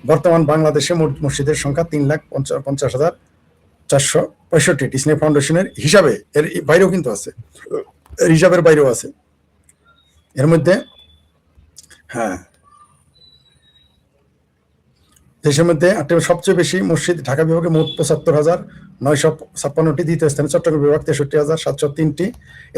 বর্তমান বাংলাদেশে মোট মসজিদের সংখ্যা 3,50,465। ইসলামী ফাউন্ডেশনের হিসাবে, এর বাইরেও কিন্তু আছে, এর হিসাবের বাইরেও আছে। এর মধ্যে হ্যাঁ, দেশের মধ্যে সবচেয়ে বেশি মসজিদ ঢাকা বিভাগে মোট ৭৫,৯৫৬টি, দ্বিতীয় স্থানে চট্টগ্রাম বিভাগ ৬৩,৭০৩টি,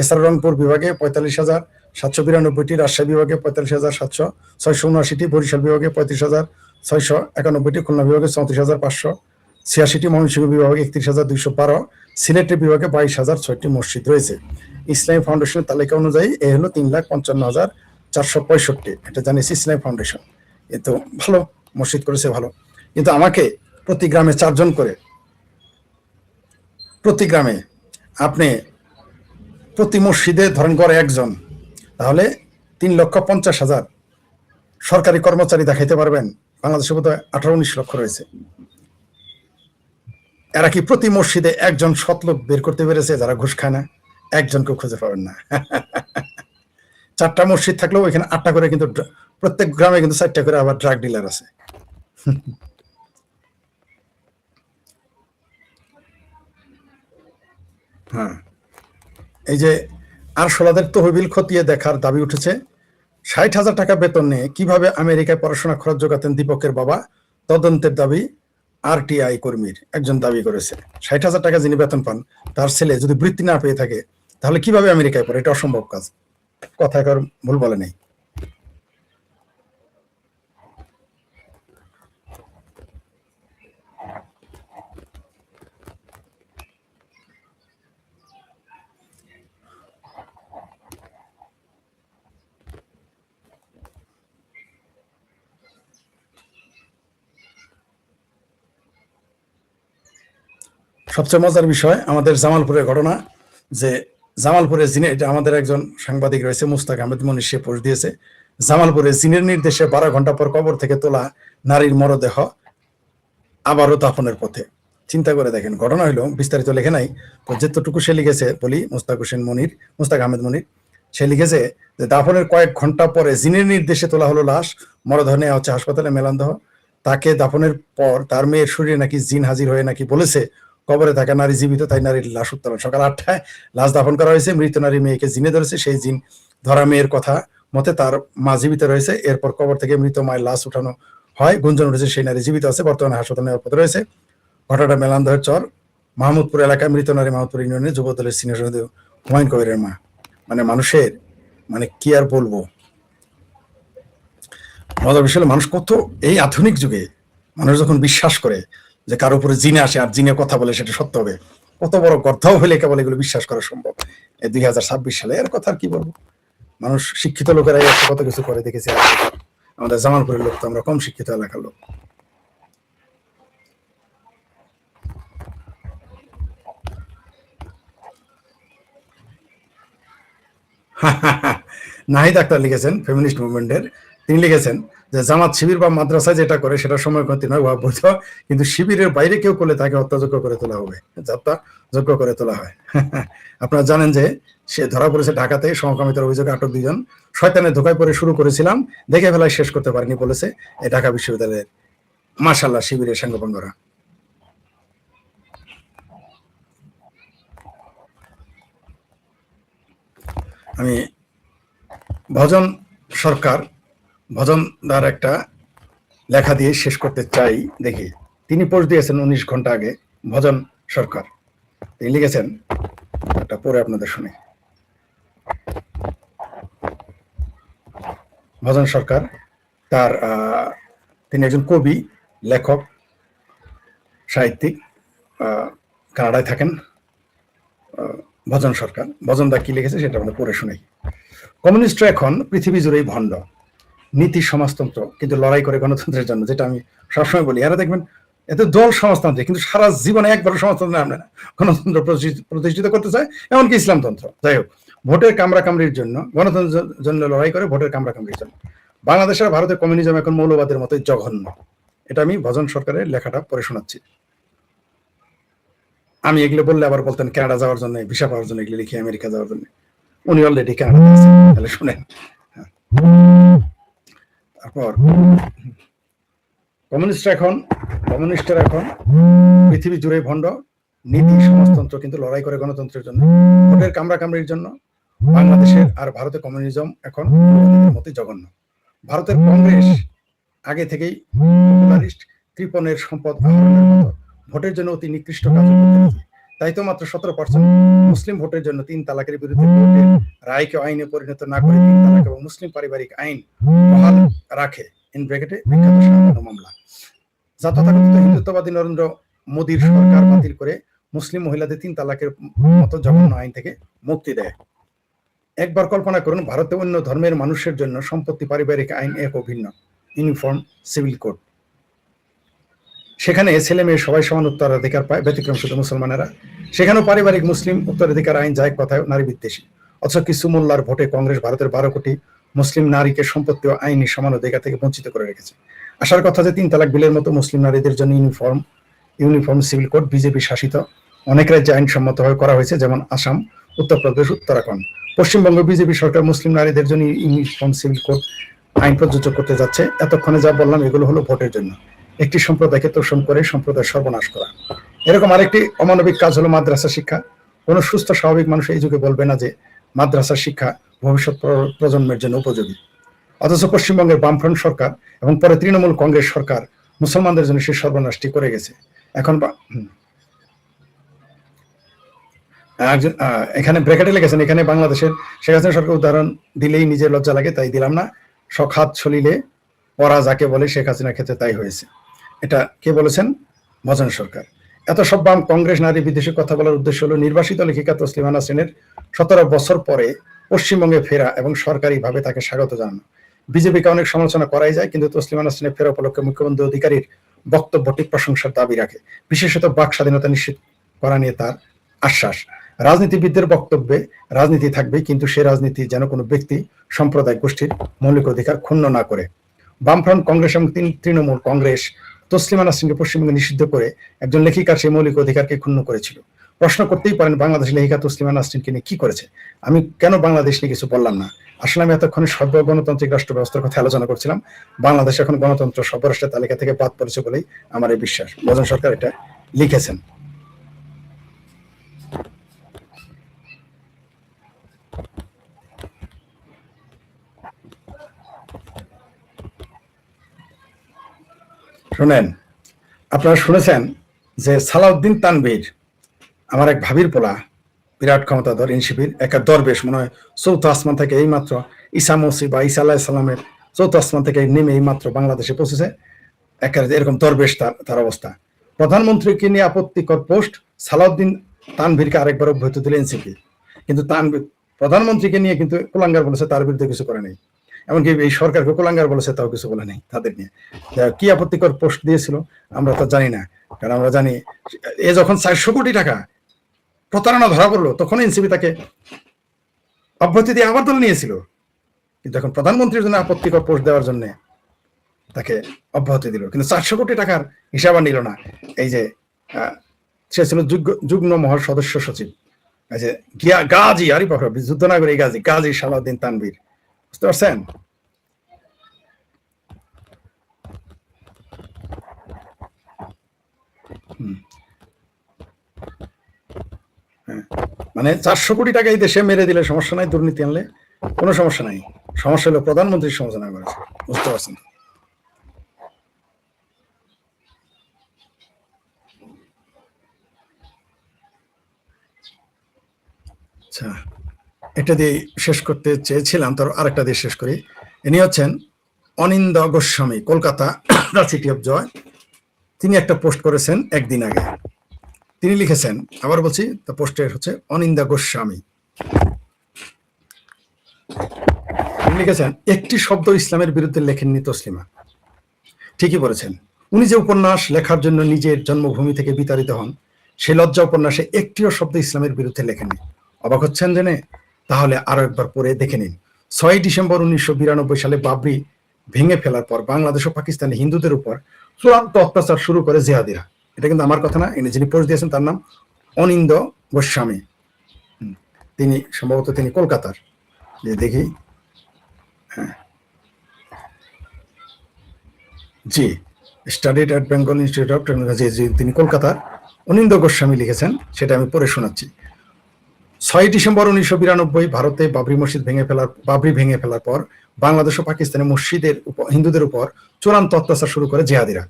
এছাড়া রংপুর বিভাগে ৪৫,৭৯২টি, রাজশাহী বিভাগে ৪৫,৬৭৯টি, বরিশাল বিভাগে ৩৫,৬৯১টি, খুলনা বিভাগে ৩৪,৫৮৬টি, ময়মনসিংহ বিভাগে ৩১,২১২, সিলেট বিভাগে ২২,০০৬টি মসজিদ রয়েছে। ইসলামী ফাউন্ডেশনের তালিকা অনুযায়ী এ হলো ৩,৫৫,৪৬৫। এটা জানিস ইসলামী ফাউন্ডেশন। এ তো ভালো, মসজিদ করেছে ভালো, কিন্তু আমাকে প্রতি গ্রামে 4 জন করে, প্রতি গ্রামে আপনি প্রতি মসজিদে ধরেন করে 1 জন, তাহলে 3,50,000 সরকারি কর্মচারী দেখাইতে পারবেন? বাংলাদেশে বোধহয় 18-19 লক্ষ রয়েছে। এরা কি প্রতি মসজিদে 1 জন সৎ লোক বের করতে পেরেছে যারা ঘুষ খায় না? 1 জনকেও খুঁজে পাবেন না। 4টা মসজিদ থাকলেও এখানে 8টা করে, কিন্তু প্রত্যেক গ্রামে কিন্তু 4টা করে আবার ড্রাগ ডিলার আছে। হ্যাঁ, এই যে আরশোলাদের তহবিল খতিয়ে দেখার দাবি উঠেছে। 60,000 টাকা বেতন নিয়ে কিভাবে আমেরিকায় পড়াশোনা খরচ যোগাতেন দীপকের বাবা, তদন্তের দাবি আরটিআই কর্মীর একজন দাবি করেছে। 60,000 টাকা যিনি বেতন পান, তার ছেলে যদি বৃত্তি না পেয়ে থাকে, তাহলে কিভাবে আমেরিকায় পড়ে? এটা অসম্ভব কাজ। কথা কার ভুল বলে নেই। সবচেয়ে মজার বিষয় আমাদের জামালপুরের ঘটনা, যে জামালপুরে জিনে, এটা আমাদের একজন সাংবাদিক রয়েছে মুস্তাক আহমেদ মনি, সে পোস্ট দিয়েছে, জামালপুরে জিনের নির্দেশে 12 ঘন্টা পর কবর থেকে তোলা নারীর মরদেহ আবারও দাফনের পথে। চিন্তা করে দেখেন, ঘটনা হলো, বিস্তারিত লেখে নাই, যেতটুকু সে লিখেছে বলি। মুস্তাক আহমেদ মনির, সে লিখেছে যে দাফনের কয়েক ঘন্টা পরে জিনের নির্দেশে তোলা হলো লাশ, মরদেহ নেওয়া হচ্ছে হাসপাতালে মেলান্দহ। তাকে দাফনের পর তার মেয়ের শরীরে নাকি জিন হাজির হয়ে নাকি বলেছে কবরে থাকা নারী জীবিত, তাই নারীর লাশ উত্তোলন। সকাল 8টায় লাশ দাফন করা হয়েছে। মৃত নারী মেয়েকে জিনে ধরেছে, সেই জিন ধরা মেয়ের কথা মতে তার মা জীবিত রয়েছে। এরপর কবর থেকে মৃত মায়ের লাশ উঠানো হয়, গুঞ্জন উঠেছে সেই নারী জীবিত আছে, বর্তমানে হাসপাতালে নেওয়ার পথে রয়েছে। ঘটনাটা মেলান্দহের চর মাহমুদপুর এলাকায়, মৃত নারী মাহমুদপুর ইউনিয়নের যুবদলের সিনিয়র সদস্য হুমায়ুন কবিরের মা। মানে মানুষের, মানে কি আর বলবো, মজার বিষয় হলো মানুষ কত, এই আধুনিক যুগে মানুষ যখন বিশ্বাস করে যে কারো উপরে জিনে আসে আর জিনে কথা বলে সেটা সত্য হবে, কত বড় গর্ধাও হলে কেবল এগুলো বিশ্বাস করা সম্ভব। এই 2026 সালে এর কথা আর কি বলবো। মানুষ, শিক্ষিত লোকেরাই একটা কত কিছু করে দেখেছে। আমাদের জামালপুরের লোক তো আমরা কম শিক্ষিত এলাকার লোক। নাহিদ আক্তার লিখেছেন, ফেমিনিস্ট মুভমেন্টের, তিনি লিখেছেন যে জামাত শিবির বা মাদ্রাসায় যেটা করে সেটা সময় ক্ষতি নয়, উহা বৈধ, কিন্তু শিবিরের বাইরে কেউ করলে তাকে হত্যাযোগ্য করে তোলা হবে, যাত্রাযোগ্য করে তোলা হয়। আপনারা জানেন যে সে ধরা পড়েছে ঢাকাতে, সমকামিতার অভিযোগে আটক 2 জন। শয়তানের ধোকায় পড়ে শুরু করেছিলাম, দেখে ফেলায় শেষ করতে পারিনি বলেছে এই ঢাকা বিশ্ববিদ্যালয়ের মাশাআল্লাহ শিবিরের সাঙ্গপাঙ্গরা। আমি ভজন সরকার, ভজনদার একটা লেখা দিয়ে শেষ করতে চাই। দেখি, তিনি পোস্ট দিয়েছেন 19 ঘন্টা আগে। ভজন সরকার তিনি লিখেছেন, একটা পরে আপনাদের শুনে। ভজন সরকার, তার তিনি একজন কবি, লেখক, সাহিত্যিক, কানাডায় থাকেন। ভজন সরকার, ভজনদা কি লিখেছে সেটা আমরা পড়ে শুনাই। কমিউনিস্টরা এখন পৃথিবী জুড়েই ভণ্ড, নীতি সমাজতন্ত্র, কিন্তু লড়াই করে গণতন্ত্রের জন্য, যেটা আমি সবসময় বলি। এরা দেখবেন এত দল সমাজতন্ত্রে, কিন্তু সারা জীবনে একবারও সমাজতন্ত্র নামে না। গণতন্ত্র প্রতিষ্ঠিত করতে চায়, এমনকি ইসলামতন্ত্র। যাই হোক, ভোটের কামড়াকামড়ির জন্য, গণতন্ত্রের জন্য লড়াই করে, ভোটের কামড়াকামড়ির জন্য। বাংলাদেশের ভারতের কমিউনিজম এখন মৌলবাদের মতোই জঘন্য। এটা আমি ভজন সরকারের লেখাটা পড়ে শোনাচ্ছি। আমি এগুলো বললে আবার বলতেন কানাডা যাওয়ার জন্য, ভিসা পাওয়ার জন্য এগুলো লিখি আমেরিকা যাওয়ার জন্য। উনি অলরেডি কানাডা আছেন, তাহলে শুনেন। তারপর কমিউনিস্টের এখন পৃথিবী জুড়ে ভণ্ড, নীতি সমাজতন্ত্র কিন্তু লড়াই করে গণতন্ত্রের জন্য, ভোটের কামড়াকামড়ির জন্য। বাংলাদেশের আর ভারতে কমিউনিজম এখন মতে জঘন্য। ভারতের কংগ্রেস আগে থেকেই পপুলারিস্ট, কৃপণের সম্পদ আহরণের মতো ভোটের জন্য অতি নিকৃষ্ট কাজ করতে রাজি। তাই তো মাত্র 17% মুসলিম ভোটের জন্য 3 তালাকের বিরুদ্ধে ভোটের রায়কে আইনে পরিণত না করে 3 তালাক এবং মুসলিম পারিবারিক আইন বহাল রাখে ইন ব্র্যাকেটে বিখ্যাত শাহবানো মামলা। যা তথাকথিত হিন্দুত্ববাদী নরেন্দ্র মোদীর সরকার বাতিল করে মুসলিম মহিলাদের 3 তালাকের মতো জঘন্য আইন থেকে মুক্তি দেয়। একবার কল্পনা করুন, ভারতে অন্য ধর্মের মানুষের জন্য সম্পত্তি পারিবারিক আইন এক ও ভিন্ন, ইউনিফর্ম সিভিল কোড। সেখানে ছেলে মেয়ে সবাই সমান উত্তরাধিকার পায়, ব্যতিক্রম শুধু মুসলমানেরা। সেখানেও পারিবারিক মুসলিম উত্তরাধিকার আইন যায় কথায় নারী বিদ্বেষী। অথচ কিছু মোল্লার ভোটে কংগ্রেস ভারতের 12 কোটি মুসলিম নারীকে সম্পত্তি ও আইনি সমান অধিকার থেকে বঞ্চিত করে রেখেছে। আশার কথা যে 3 তালাক বিলের মতো মুসলিম নারীদের জন্য ইউনিফর্ম সিভিল কোড বিজেপি শাসিত অনেক রাজ্যে আইনসম্মতভাবে করা হয়েছে, যেমন আসাম, উত্তরপ্রদেশ, উত্তরাখণ্ড। পশ্চিমবঙ্গ বিজেপি সরকার মুসলিম নারীদের জন্য ইউনিফর্ম সিভিল কোড আইন প্রযোজ্য করতে যাচ্ছে। এতক্ষণে যা বললাম এগুলো হলো ভোটের জন্য, একটি সম্প্রদায়কে তোষণ করে সম্প্রদায় সর্বনাশ করা। এরকম আরেকটি অমানবিক কাজ হলো মাদ্রাসা শিক্ষা। কোনো সুস্থ স্বাভাবিক মানুষ এই যুগে বলবে না যে মাদ্রাসা শিক্ষা ভবিষ্যৎ প্রজন্মের জন্য উপযোগী। অথচ পশ্চিমবঙ্গের বামফ্রন্ট সরকার এবং পরে তৃণমূল কংগ্রেস সরকার মুসলমানদের জন্য সেই সর্বনাশটি করে গেছে। এখন এখানে ব্র্যাকেটে লিখেছেন, এখানে বাংলাদেশের শেখ হাসিনা সরকার উদাহরণ দিলেই নিজের লজ্জা লাগে, তাই দিলাম না। সখাত ছলিলে পরা যাকে বলে শেখ হাসিনার ক্ষেত্রে তাই হয়েছে। এটা কে বলেছেন? মজন সরকার। এত সব বাম কংগ্রেস নারী বিদেশে কথা বলার উদ্দেশ্য হলো নির্বাসিত লেখিকা তসলিমা নাসরিনের 17 বছর পরে পশ্চিমবঙ্গে ফেরা এবং সরকারিভাবে তাকে স্বাগত জানানো। বিজেপিকে অনেক সমালোচনা করাই যায়, কিন্তু তসলিমা নাসরিনের ফেরা উপলক্ষে মুখ্যমন্ত্রী অধিকারীর বক্তব্যটি প্রশংসার দাবি রাখে, বিশেষত বাক স্বাধীনতা নিশ্চিত করা নিয়ে তার আশ্বাস। রাজনীতিবিদদের বক্তব্যে রাজনীতি থাকবে, কিন্তু সে রাজনীতি যেন কোনো ব্যক্তি, সম্প্রদায়, গোষ্ঠীর মৌলিক অধিকার ক্ষুণ্ণ না করে। বামফ্রন্ট কংগ্রেস এবং তৃণমূল কংগ্রেস তসলিমা নাসরিনকে পশ্চিমবঙ্গে নিষিদ্ধ করে একজন লেখিকার সেই মৌলিক অধিকারকে ক্ষুণ্ণ করেছিল। প্রশ্ন করতেই পারেন, বাংলাদেশের লেখিকা তসলিমা নাসরিনকে নিয়ে কি করেছে? আমি কেন বাংলাদেশ নিয়ে কিছু বললাম না? আসলে আমি এতক্ষণে সর্ব গণতান্ত্রিক রাষ্ট্র ব্যবস্থার কথা আলোচনা করছিলাম। বাংলাদেশ এখন গণতন্ত্র সর্বরাষ্ট্রের তালিকা থেকে বাদ পড়েছে বলেই আমার এই বিশ্বাস। মজন সরকার এটা লিখেছেন। শোনেন, আপনারা শুনেছেন যে সালাউদ্দিন তানভীর, আমার এক ভাবির পোলা, বিরাট ক্ষমতাধর এনসিপির একটা দরবেশ, মনে হয় 4th আসমান থেকে এই মাত্র ঈসা মসি বা ঈসা আলাইহিস সালামের 4th আসমান থেকে নেমে এই মাত্র বাংলাদেশে পৌঁছেছে। এরকম দরবেশ তার অবস্থা। প্রধানমন্ত্রীকে নিয়ে আপত্তিকর পোস্ট, সালাউদ্দিন তানভীরকে আরেকবার অব্যাহতি দিল এনসিপি। কিন্তু তানভীর প্রধানমন্ত্রীকে নিয়ে কিন্তু কুলাঙ্গার বলেছে, তার বিরুদ্ধে কিছু করে নেই। এমনকি এই সরকারকে কুলাঙ্গার বলেছে, তাও কিছু বলে নেই তাদের নিয়ে। কি আপত্তিকর পোস্ট দিয়েছিল আমরা তো জানি না, কারণ আমরা জানি এ যখন 400 কোটি টাকা প্রতারণা ধরা পড়লো তখন এনসিপি তাকে অব্যাহতি দিয়ে আবার দল নিয়েছিল। কিন্তু এখন প্রধানমন্ত্রীর জন্য আপত্তিকর পোস্ট দেওয়ার জন্য তাকে অব্যাহতি দিল, কিন্তু 400 কোটি টাকার হিসাব নিল না। এই যে সে ছিল যুগ্ম মহল সদস্য সচিব, গাজী, আরে বাবা, যুদ্ধ না করে গাজী সালাউদ্দিন তানভীর, বুঝতে পারছেন? মানে 400 কোটি টাকা এই দেশে মেরে দিলে সমস্যা নাই, দুর্নীতি আনলে কোনো সমস্যা নাই। সমস্যা হলো প্রধানমন্ত্রীর সমালোচনা করেছে, বুঝতে পারছেন? আচ্ছা, এটা দিয়ে শেষ করতে চেয়েছিলাম, তার আরেকটা দিয়ে শেষ করি। ইনি হচ্ছেন Anindya Goswami, Kolkata, the city of joy. তিনি একটা পোস্ট করেছেন একদিন আগে। তিনি লিখেছেন, আবার বলছি, তা পোস্টের হচ্ছে অনিন্দা গোস্বামী। তিনি লিখেছেন, একটি শব্দ ইসলামের বিরুদ্ধে লেখেননি তসলিমা। ঠিকই বলেছেন, উনি যে উপন্যাস লেখার জন্য নিজের জন্মভূমি থেকে বিতাড়িত হন, সে লজ্জা উপন্যাসে একটিও শব্দ ইসলামের বিরুদ্ধে লেখেননি। অবাক হচ্ছেন জেনে? তাহলে আরো একবার পড়ে দেখে নিন। 6 ডিসেম্বর 1992 সালে বাবরি ভেঙে ফেলার পর বাংলাদেশ ও পাকিস্তানে হিন্দুদের উপর চূড়ান্ত অত্যাচার শুরু করে জিহাদিরা। এটা কিন্তু আমার কথা না, ইনি যিনি পোস্ট দিয়েছেন তার নাম অনিন্দ গোস্বামী। তিনি সম্ভবত তিনি কলকাতার। যে দেখি, হ্যাঁ, জি, studied at Bengal institute of technology, তিনি কলকাতার অনিন্দ্য গোস্বামী লিখেছেন, সেটা আমি পড়ে শোনাচ্ছি। 6 ডিসেম্বর 1992 ভারতে বাবরি ভেঙে ফেলার পর বাংলাদেশ ও পাকিস্তানে মসজিদের হিন্দুদের উপর চূড়ান্ত অত্যাচার শুরু করে জিহাদিরা।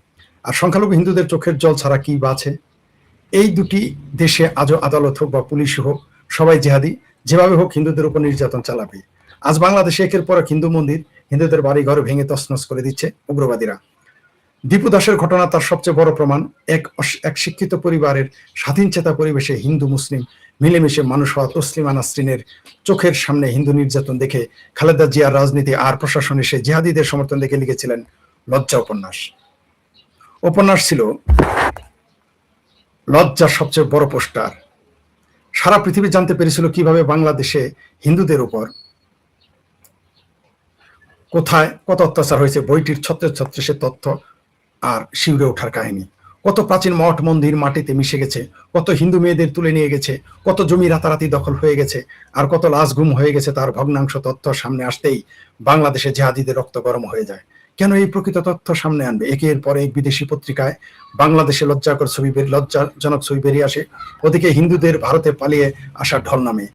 আর সংখ্যালঘু হিন্দুদের চোখের জল ছাড়া কি বা আছে? এই দুটি দেশে আজও আদালত হোক বা পুলিশ হোক, সবাই জিহাদি, যেভাবে হোক হিন্দুদের উপর নির্যাতন চালাবে। আজ বাংলাদেশে একের পর এক হিন্দু মন্দির, হিন্দুদের বাড়ি ঘর ভেঙে তছনছ করে দিচ্ছে উগ্রবাদীরা। দীপু দাসের ঘটনা তার সবচেয়ে বড় প্রমাণ। এক শিক্ষিত পরিবারের স্বাধীন চেতা পরিবেশে হিন্দু মুসলিম মিলেমিশে মানুষ হওয়া তসলিমা নাসরিনের চোখের সামনে হিন্দু নির্যাতন দেখে খালেদা জিয়ার রাজনীতি আর প্রশাসন এসে জিহাদিদের সমর্থন দেখে লিখেছিলেন লজ্জা উপন্যাস। উপন্যাস ছিল লজ্জার সবচেয়ে বড় পোস্টার। সারা পৃথিবী জানতে পেরেছিল কিভাবে বাংলাদেশে হিন্দুদের উপর কোথায় কত অত্যাচার হয়েছে। বইটির ছত্রে ছত্রে সে তথ্য আর শিউরে ওঠার কাহিনী। কত প্রাচীন মঠ মন্দির মাটিতে মিশে গেছে, কত হিন্দু মেয়েদের তুলে নিয়ে গেছে, কত জমি রাতারাতি দখল হয়ে গেছে, আর কত লাশ গুম হয়ে গেছে। তার ভগ্নাংশ তথ্য সামনে আসতেই বাংলাদেশে জিহাদিদের রক্ত গরম হয়ে যায়। কেন এই প্রকৃত তথ্য সামনে আনবে? একের পর এক বিদেশি পত্রিকায় বাংলাদেশে লজ্জাজনক ছবি বেরিয়ে আসে। ওদিকে হিন্দুদের ভারতে পালিয়ে আসার ঢল নামে।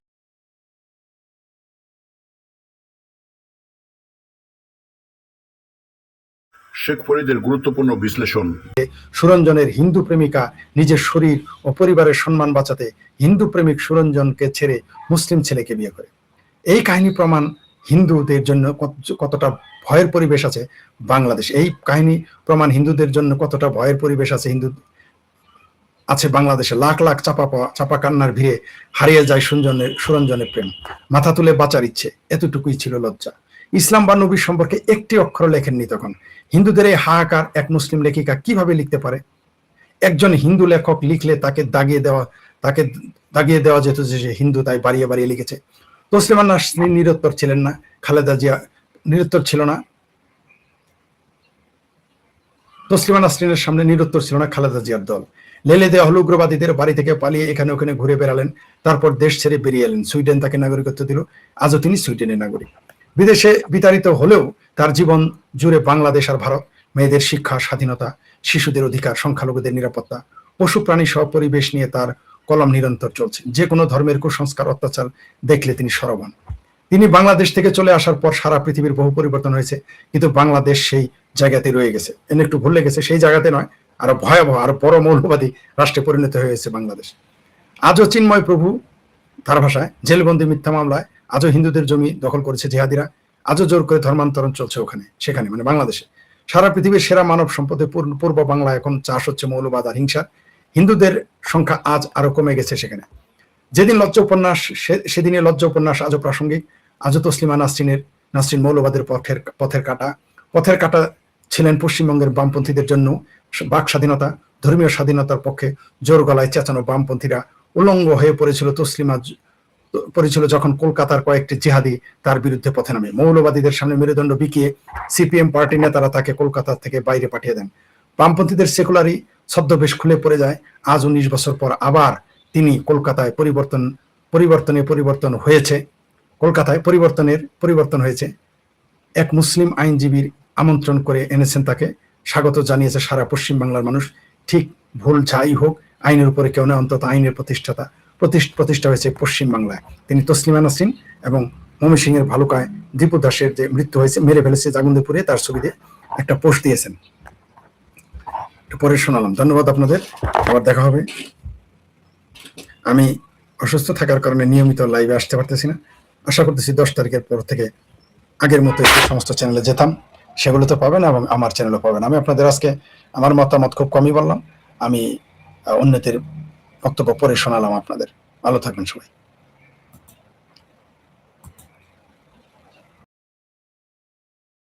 শেখ ফরিদের গুরুত্বপূর্ণ বিশ্লেষণ। সুরঞ্জনের হিন্দু প্রেমিকা নিজের শরীর ও পরিবারের সম্মান বাঁচাতে হিন্দু প্রেমিক সুরঞ্জনকে ছেড়ে মুসলিম ছেলেকে বিয়ে করে। এই কাহিনী প্রমাণ হিন্দুদের জন্য কতটা ভয়ের পরিবেশ আছে বাংলাদেশ। এই কাহিনী প্রমাণ হিন্দুদের জন্য কতটা ভয়ের পরিবেশ আছে বাংলাদেশে। লাখ লাখ চাপা কান্নার ভিড়ে হারিয়ে যায় সুরঞ্জনের প্রেম। মাথা তুলে বাঁচার ইচ্ছে, এতটুকুই ছিল লজ্জা। ইসলাম বা নবীর সম্পর্কে একটি অক্ষর লেখেননি তখন। হিন্দুদের এই হাহাকার এক মুসলিম লেখিকা কিভাবে লিখতে পারে? একজন হিন্দু লেখক লিখলে তাকে দাগিয়ে দেওয়া যেত যে সে হিন্দু, তাই বাড়িয়ে বাড়িয়ে লিখেছে। তসলিমা নাসরিন নিরুত্তর ছিলেন না, খালেদা জিয়া নিরুত্তর ছিল না। তসলিমা নাসরিনের সামনে নিরুত্তর ছিল না খালেদা জিয়ার দল। লেলে দেওয়া হল উগ্রবাদীদের বাড়ি থেকে পালিয়ে এখানে ওখানে ঘুরে বেড়ালেন, তারপর দেশ ছেড়ে বেরিয়ে এলেন। সুইডেন তাকে নাগরিকত্ব দিল, আজও তিনি সুইডেনের নাগরিক। বিদেশে বিতাড়িত হলেও তার জীবন জুড়ে বাংলাদেশ আর ভারত, মেয়েদের শিক্ষা, স্বাধীনতা, শিশুদের অধিকার, সংখ্যালঘুদের নিরাপত্তা, পশু প্রাণী সহ পরিবেশ নিয়ে তার কলম নিরন্তর চলছে। যে কোনো ধর্মের কুসংস্কার, অত্যাচার দেখলে তিনি সরব হন। তিনি বাংলাদেশ থেকে চলে আসার পর সারা পৃথিবীর বহু পরিবর্তন হয়েছে, কিন্তু বাংলাদেশ সেই জায়গাতে রয়ে গেছে। এনে একটু ভুলে গেছে, সেই জায়গাতে নয়, আরো ভয়াবহ, আরো বড় মৌলবাদী রাষ্ট্রে পরিণত হয়েছে বাংলাদেশ। আজও চিন্ময় প্রভু, তার ভাষায়, জেলবন্দি মিথ্যা মামলায় আজও হিন্দুদের জমি দখল করেছে জিহাদিরা। আজও জোর করে ধর্মান্তরণ চলছে সেখানে, মানে বাংলাদেশে। সারা পৃথিবীর সেরা মানব সম্পদে পূর্ব বাংলা এখন চাষ হচ্ছে মৌলবাদ আর হিংসা। হিন্দুদের সংখ্যা আজ আরো কমে গেছে সেখানে। যেদিন লজ্জা উপন্যাস, সেদিনে লজ্জা উপন্যাস আজও প্রাসঙ্গিক। আজও তসলিমা নাসরিন মৌলবাদের পথের কাটা ছিলেন পশ্চিমবঙ্গের বামপন্থীদের জন্য। বাক স্বাধীনতা, ধর্মীয় স্বাধীনতার পক্ষে জোর গলায় চেঁচানো বামপন্থীরা উলঙ্গ হয়ে পড়েছিল যখন কলকাতার কয়েকটি জিহাদি তার বিরুদ্ধে পথে নামে। মৌলবাদীদের সামনে মেরুদণ্ড বিকিয়ে সিপিএম পার্টি নেতারা তাকে কলকাতা থেকে বাইরে পাঠিয়ে দেন। বামপন্থীদের সেকুলারি ছদ্মবেশ খুলে পড়ে যায়। আজ 19 বছর পর আবার তিনি কলকাতায় পরিবর্তন হয়েছে। কলকাতায় পরিবর্তন হয়েছে। এক মুসলিম আইনজীবীর আমন্ত্রণ করে এনেছেন তাকে, স্বাগত জানিয়েছে সারা পশ্চিম বাংলার মানুষ। ঠিক ভুল যাই হোক, আইনের উপরে কেউ নয়, অন্তত আইনের প্রতিষ্ঠা হয়েছে পশ্চিম বাংলায়। তিনি তসলিমা নাসরিন এবং ময়মনসিংহের ভালুকায় দীপু দাসের যে মৃত্যু হয়েছে, মেরে ফেলেছে জাগুন্দেপুরে, তার ছবি দিয়ে একটা পোস্ট দিয়েছেন, পরে শোনালাম। ধন্যবাদ আপনাদের, আবার দেখা হবে। আমি অসুস্থ থাকার কারণে নিয়মিত লাইভে আসতে পারতেছি না। আশা করতেছি 10 তারিখের পর থেকে আগের মতো সমস্ত চ্যানেলে যেতাম, সেগুলো তো পাবেন এবং আমার চ্যানেলও পাবেন। আমি আপনাদের আজকে আমার মতামত খুব কমই বললাম, আমি অন্যদের বক্তব্য পরে শোনালাম আপনাদের। ভালো থাকবেন সবাই।